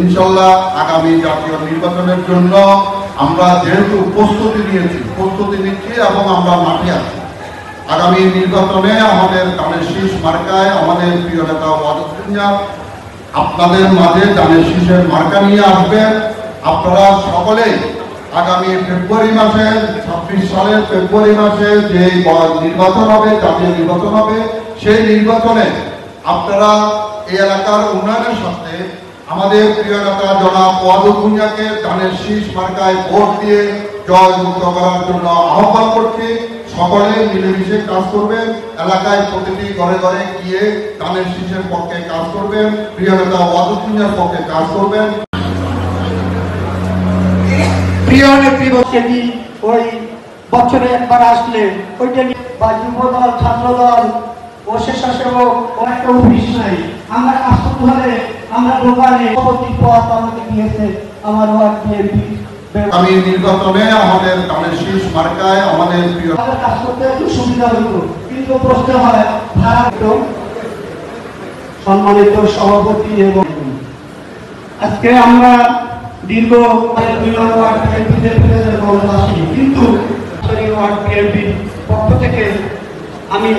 ইনশাল্লাহ আগামী জাতীয় নির্বাচনের জন্য আমরা যেহেতু প্রস্তুতি নিচ্ছি এবং আমরা মাঠে আছি। আগামী নির্বাচনে আমাদের ধানের শীষ মার্কায় আমাদের প্রিয় নেতা ওয়াদুদ ভূঁইয়া আপনাদের মাঝে ধানের শীষের মার্কা নিয়ে আসবেন। আপনারা সকলেই আগামী ফেব্রুয়ারি মাসে 26 সালের ফেব্রুয়ারি মাসে যে নির্বাচন হবে, জাতীয় নির্বাচন হবে, সেই নির্বাচনে আপনারা এই এলাকার উন্নয়নের সাথে আমাদের প্রিয় নেতা জনাব ওয়াদুদ ভূঁইয়াকে ধানের শীষ মার্কায় ভোট দিয়ে জয়যুক্ত করার জন্য আহ্বান করছি। সকলে মিলেমিশে কাজ করবেন, এলাকায় প্রতিটি ঘরে ঘরে গিয়ে ধানের শীষের পক্ষে কাজ করবেন, প্রিয় নেতা ওয়াদুদ ভূঁইয়ার পক্ষে কাজ করবেন। প্রিয় নেত্রী সেটি ওই বছরে একবার আসলে ওইটা বা যুবদল, ছাত্রদল ও স্বেচ্ছাসেবক ও একটা অফিস নাই, আমরা কাজ করতে হলে আমরা দোকানে প্রতি পথ আমাকে দিয়েছে আমার ওয়ার্ড বিএনপি। আমি নির্বাচনে আমাদের ধানের শীষ মার্কায় আমাদের প্রিয় কাজ করতে একটু সুবিধা হতো, কিন্তু প্রশ্ন হয় ভাড়া। সম্মানিত সভাপতি এবং আজকে আমরা দীর্ঘ 2 নম্বর কিন্তু ওয়ার্ড বিএনপির পক্ষ থেকে আমি